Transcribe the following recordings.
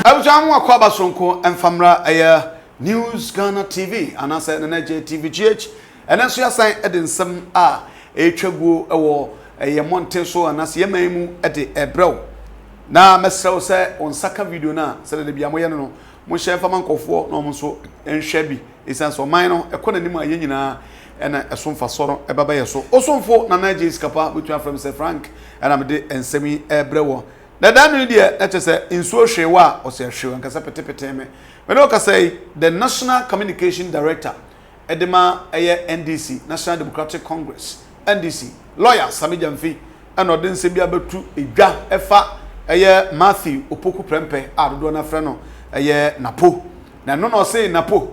Abujamu akwaba sonko emfamra News Ghana TV anasa na JTVGH enenso yasan nsem a etwaguo ewo monte so anasa yemaimu ebrew na mesrew se onsaka video na se de bia moye no mo hye fama nkofo na mo so enhwe bi esanso man no ekona nim aye nyina ena esomfa soro ebaba yeso osomfo na Nigeria skapa between from Sir Frank and am de ensemi ebrewo na danu die na chese insuo hwewa o se hwewa nkasa petepete me no ka say the National Communication Director edema NDC National Democratic Congress NDC lawyer Sammy Gemfi and odin se bia betu edwa efa Matthew opoku prempe adodo na frɛ no Napo na no say Napo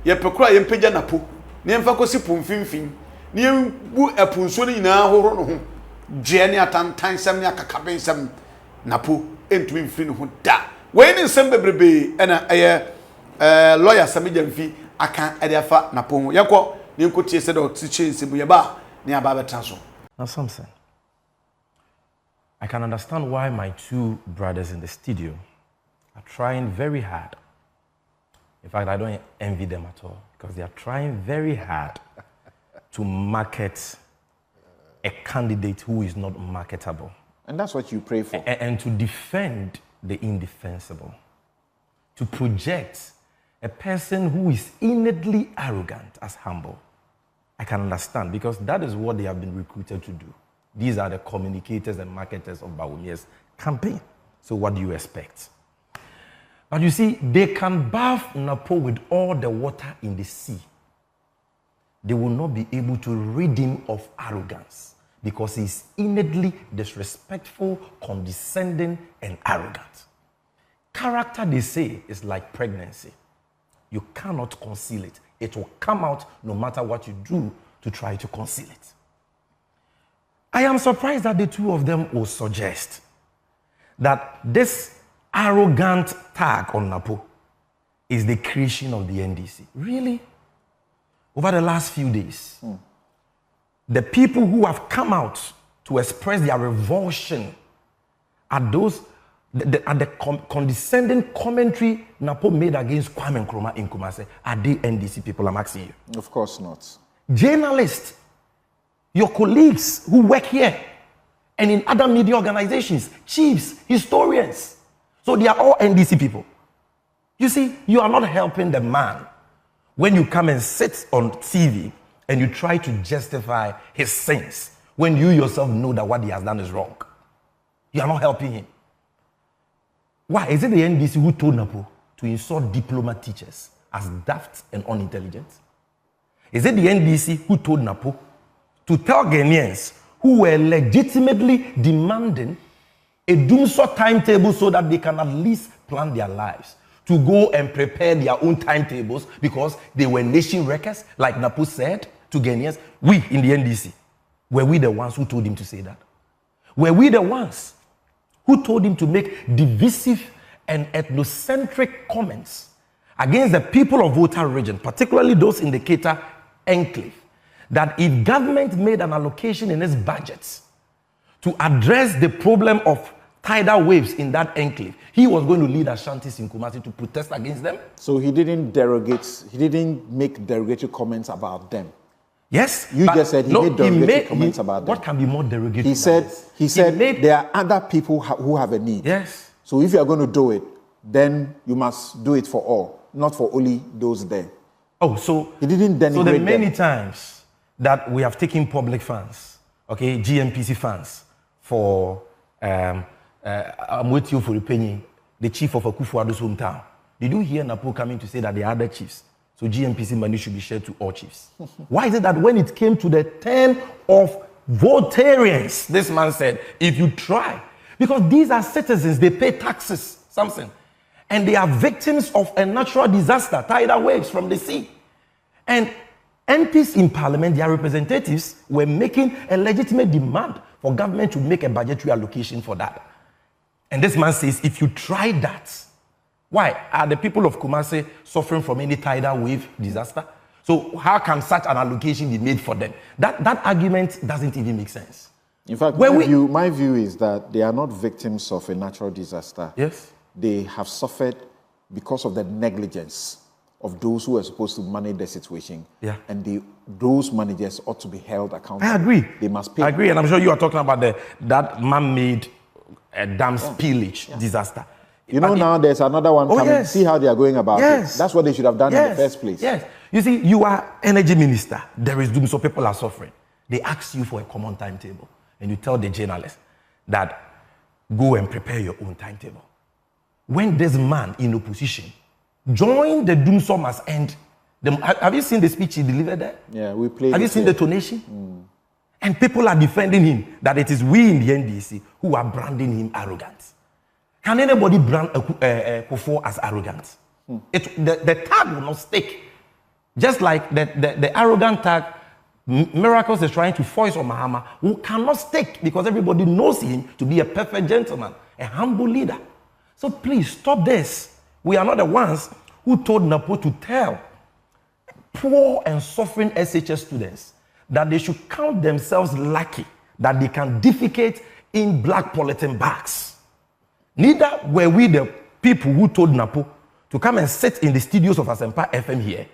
ye pekura ye mpagya Napo ne mfa kosi pomfimfin ne bu epunso ni nyina horo no ho gye ne atantan sam ne akakabensam Napo entumi mfiri no ho da we ni nsem bebrebe na lawyer Sammy Gemfi aka ediafa Napo ho yekọ ne nkotie se do tiche nsebu ye ba ne aba betraso. Now something, I can understand why my two brothers in the studio are trying very hard. In fact, I don't envy them at all because they are trying very hard to market a candidate who is not marketable. And that's what you pray for. And to defend the indefensible. To project a person who is innately arrogant as humble. I can understand because that is what they have been recruited to do. These are the communicators and marketers of Bawumia's campaign. So what do you expect? But you see, they can bath Napo with all the water in the sea. They will not be able to rid him of arrogance because he is innately disrespectful, condescending, and arrogant. Character, they say, is like pregnancy. You cannot conceal it. It will come out no matter what you do to try to conceal it. I am surprised that the two of them will suggest that this arrogant tag on Napo is the creation of the NDC. Really? Over the last few days, the people who have come out to express their revulsion at those condescending commentary Napo made against Kwame Nkrumah in Kumasi, are they NDC people? I'm asking you. Of course not. Journalists, your colleagues who work here and in other media organizations, chiefs, historians. So they are all NDC people. You see, you are not helping the man when you come and sit on TV and you try to justify his sins when you yourself know that what he has done is wrong. You are not helping him. Why? Is it the NDC who told Napo to insult diploma teachers as daft and unintelligent? Is it the NDC who told Napo to tell Ghanaians who were legitimately demanding a doomsday timetable so that they can at least plan their lives, to go and prepare their own timetables because they were nation wreckers, like Napo said to Ghanaians? We in the NDC, were we the ones who told him to say that? Were we the ones who told him to make divisive and ethnocentric comments against the people of Volta region, particularly those in the Keita enclave, that if government made an allocation in its budget to address the problem of tidal waves in that enclave, he was going to lead Ashantis in Kumasi to protest against them? So he didn't make derogatory comments about them. Yes. You just said he made derogatory comments about them. What can be more derogatory? He said there are other people who have a need. Yes. So if you are going to do it, then you must do it for all, not for only those there. Oh, so he didn't denigrate so the many them. times that we have taken public funds, okay, GMPC funds for I'm with you for repaying the chief of Akufo-Addo's hometown. Did you hear Napo coming to say that the other chiefs, so GMPC money should be shared to all chiefs? Why is it that when it came to the turn of Voltarians, this man said, if you try, because these are citizens, they pay taxes, something, and they are victims of a natural disaster, tidal waves from the sea. And MPs in parliament, their representatives, were making a legitimate demand for government to make a budgetary allocation for that. And this man says, if you try that, why? Are the people of Kumasi suffering from any tidal wave disaster? So how can such an allocation be made for them? That argument doesn't even make sense. In fact, my view is that they are not victims of a natural disaster. Yes. they have suffered because of the negligence of those who are supposed to manage the situation. Yeah. And those managers ought to be held accountable. I agree. They must pay. I agree, and I'm sure you are talking about that man-made dam spillage disaster. You know, now there's another one coming. Yes. See how they are going about Yes. it. That's what they should have done in the first place. Yes. You see, you are energy minister. There is doom, so people are suffering. They ask you for a common timetable, and you tell the journalist that go and prepare your own timetable. When this man in opposition joined the doom, so must end. Have you seen the speech he delivered there? Yeah, we played. Have you seen the tonation? And people are defending him that it is we in the NDC who are branding him arrogant. Can anybody brand Kufo as arrogant? The tag will not stick. Just like the arrogant tag Miracles is trying to foist on Mahama, who cannot stick because everybody knows him to be a perfect gentleman, a humble leader. So please stop this. We are not the ones who told Napo to tell poor and suffering SHS students that they should count themselves lucky that they can defecate in black polythene bags. Neither were we the people who told Napo to come and sit in the studios of Asempa FM here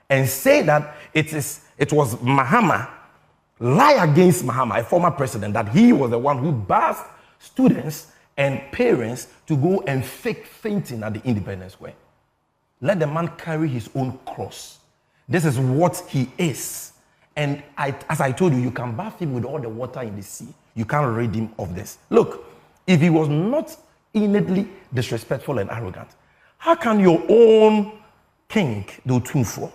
and say that it was Mahama, lie against Mahama, a former president, that he was the one who bashed students and parents to go and fake fainting at the Independence Square. Let the man carry his own cross. This is what he is. And as I told you, you can bath him with all the water in the sea. You can't rid him of this. Look, if he was not innately disrespectful and arrogant, how can your own king, the Otumfuo,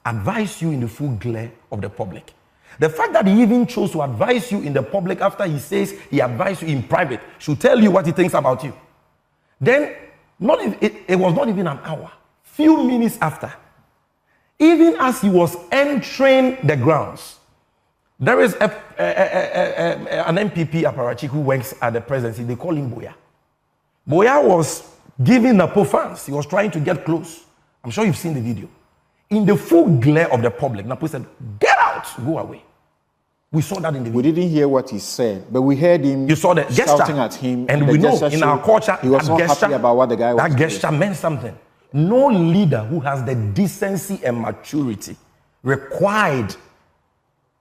advise you in the full glare of the public? The fact that he even chose to advise you in the public after he says he advised you in private should tell you what he thinks about you. Then, it was not even an hour. Few minutes after, even as he was entering the grounds, there is an MPP apparatchik who works at the presidency. They call him Boya. Boya was giving Napo fans. He was trying to get close. I'm sure you've seen the video. In the full glare of the public, Napo said, "Get out, go away." We saw that in the video. We didn't hear what he said, but we heard him. You saw the gesture, shouting at him, and we know in our culture he was not happy about what the guy was that doing. gesture meant something. No leader who has the decency and maturity required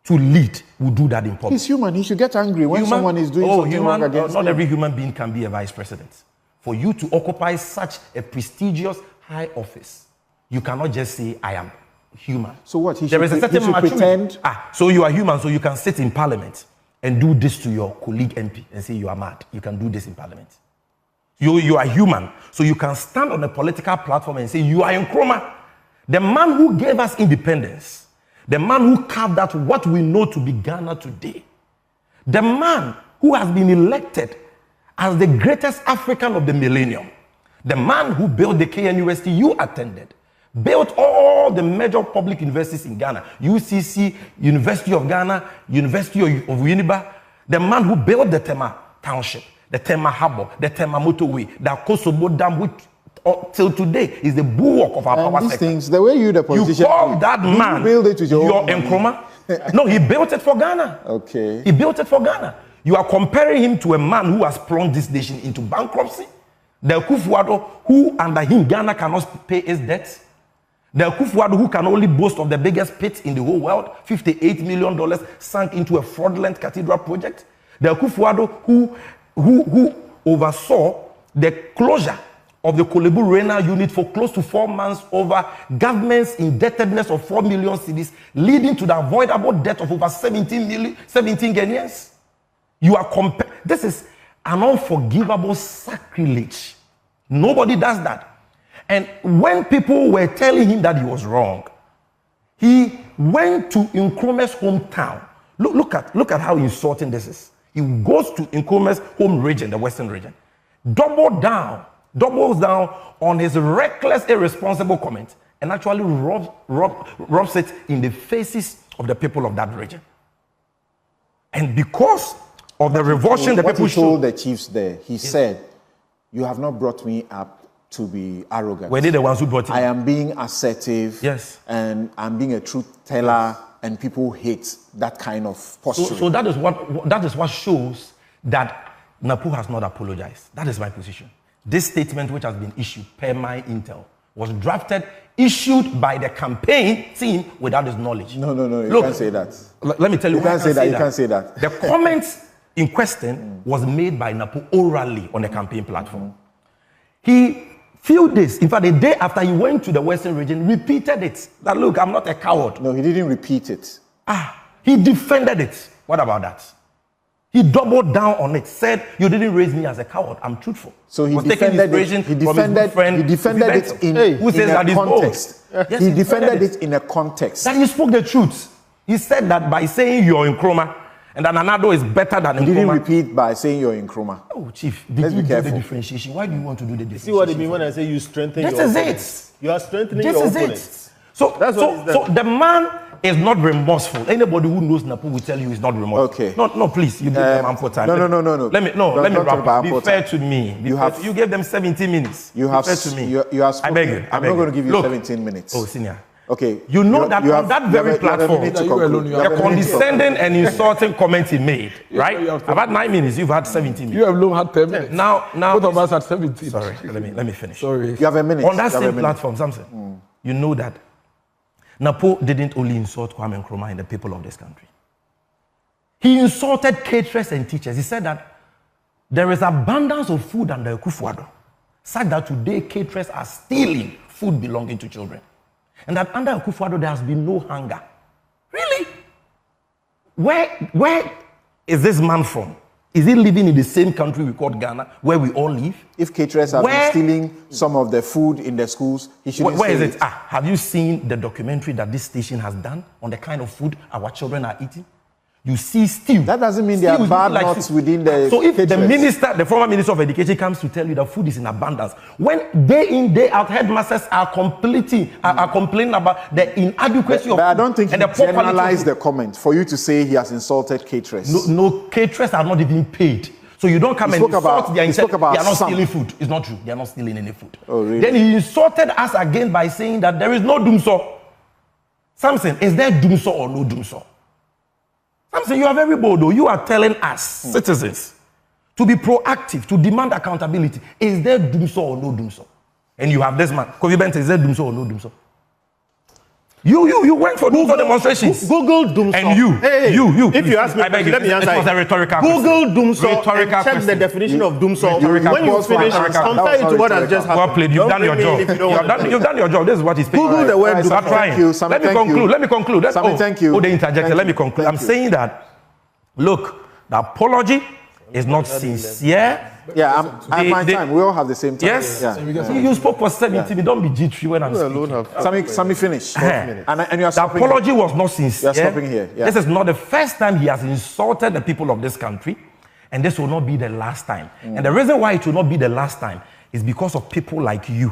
to lead will do that in public. He's human. He should get angry when someone is doing something wrong against not him. every human being can be a vice president. For you to occupy such a prestigious high office, you cannot just say, "I am human." So what? There is a certain maturity. Pretend. So you are human, so you can sit in parliament and do this to your colleague MP and say you are mad. You can do this in parliament. You are human, so you can stand on a political platform and say you are Nkrumah. The man who gave us independence, the man who carved out what we know to be Ghana today, the man who has been elected as the greatest African of the millennium, the man who built the KNUST you attended, built all the major public universities in Ghana, UCC, University of Ghana, University of Uniba, the man who built the Tema Township, the Tema Harbour, the Tema Motorway, the Kosovo Dam, which till today is the bulwark of our power These sector. things, the way you, the politician, You call that man build it with your own money. Nkrumah? No, he built it for Ghana. Okay. He built it for Ghana. You are comparing him to a man who has plunged this nation into bankruptcy. The Akufo-Addo, who under him Ghana cannot pay its debts. The Akufo-Addo, who can only boast of the biggest pit in the whole world, $58 million sunk into a fraudulent cathedral project. The Akufo-Addo, who oversaw the closure of the Kolebu Renal unit for close to 4 months over government's indebtedness of 4 million cedis, leading to the avoidable debt of over 17 Ghanaians. You are this is an unforgivable sacrilege. Nobody does that. And when people were telling him that he was wrong, he went to Nkrumah's hometown. Look at how insulting this is. He goes to Nkrumah's home region, the Western region, doubles down on his reckless, irresponsible comment, and actually robs it in the faces of the people of that region. And because of the revulsion the people told the chiefs there, he said, "You have not brought me up to be arrogant. Were they the ones who brought him? I am being assertive. Yes. And I'm being a truth teller, and people hate that kind of posture." So that is what shows that Napo has not apologized. That is my position. This statement, which has been issued per my intel, was drafted, issued by the campaign team without his knowledge. No, you can't say that. Let me tell you, you can't say that. You can't say that. The comments in question was made by Napo orally on the campaign platform. He few days, in fact, a day after he went to the Western region, repeated it. That look, I'm not a coward. No, he didn't repeat it. He defended it. What about that? He doubled down on it, said, you didn't raise me as a coward, I'm truthful. So he defended it. He defended it in a context. Yes, he defended it in a context. That he spoke the truth. He said that by saying you're in Chroma, and that Anado is better than He didn't repeat by saying you're in Chroma. Oh, Chief, did you do the differentiation? Why do you want to do the differentiation? See what I mean when I say you strengthen your opponents? You are strengthening your opponents. So the man is not remorseful. Anybody who knows Napo will tell you he's not remorseful. Okay. No, please, you give them ample time. No. Let me wrap up. Be fair to me. You gave them 17 minutes. You have. Be fair to me. You have spoken. I beg you. I'm not going to give you 17 minutes. Oh, senior. Okay. You know that on that very platform, the condescending and insulting comment he made, right? I've had 9 minutes. You've had 17 minutes. You have long had 10 minutes. Now, both of us had 17. Sorry, let me finish. Sorry. You have a minute. On that same platform, Samson, you know that Napo didn't only insult Kwame Nkrumah and the people of this country. He insulted caterers and teachers. He said that there is abundance of food under Akufo-Addo, such that today caterers are stealing food belonging to children. And that under Akufo-Addo there has been no hunger. Really? Where is this man from? Is he living in the same country we call Ghana, where we all live? If caterers have been stealing some of the food in the schools, he shouldn't Where is say it? Have you seen the documentary that this station has done on the kind of food our children are eating? You see stew. That doesn't mean there are bad nuts within the So if caterers. the former minister of education comes to tell you that food is in abundance, when day in, day out, headmasters are complaining about the inadequacy of food. But I don't think and he the poor quality generalized the comment for you to say he has insulted caterers. No, caterers are not even paid. So you don't come and insult their intent. They are not stealing food. It's not true. They are not stealing any food. Oh, really? Then he insulted us again by saying that there is no doomsaw. Samson, is there doomsaw or no doomsaw? Samson, you are very bold though. You are telling us, citizens, to be proactive, to demand accountability. Is there doomsaw or no doomsaw? And you have this man, Kofi Bente, is there doomsaw or no doomsaw? You went for doomsaw demonstrations. Google doomsaw. And you. If you ask me, I beg you, let me answer. It was a rhetorical Google doomsaw rhetorical and check question. the definition of doomsaw. You When you finish, compare it to what has just happened. Well played. You've done your job. You've done your job. This is what he's paying. Google the word Right, doomsaw. thank you, Sammy, Let me conclude. Sammy, thank you. They interjected. Thank Let me you. conclude. Thank I'm you. saying that, look, the apology is not sincere. Yeah, I find time. We all have the same time. Yes. Yeah. You spoke for 17. Don't be G3 when I'm speaking. Sammy, finish. And you are The stopping apology here. was not sincere. You are stopping here. Yeah. This is not the first time he has insulted the people of this country, and this will not be the last time. And the reason why it will not be the last time is because of people like you,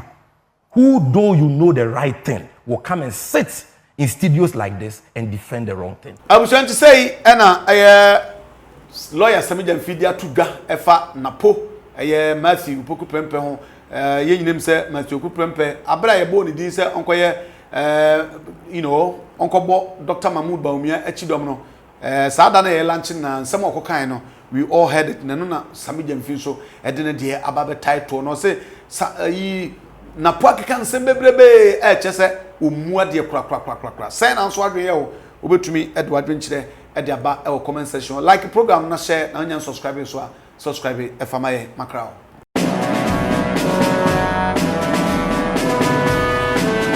who, though you know the right thing, will come and sit in studios like this and defend the wrong thing. I was trying to say, lawyer Sammy Gemfi dia tuga efa Napo Matthew Poku Prempe ho ye nyinem se Matthew Poku Prempe abra ye bo ni din se onkoye onkobo Dr. Mahmoud Baumia echidom no saada na ye lunch na nsem okokan no we all heard it na no na Sammy Gemfi so edene de ababe title no say Napo akeka nsem bebrebe chese omua de kra say na nso adwe ye o obetumi Edward Benchire ediaba e comment section like program na share na nya subscribe so subscribe e fama ye makrao.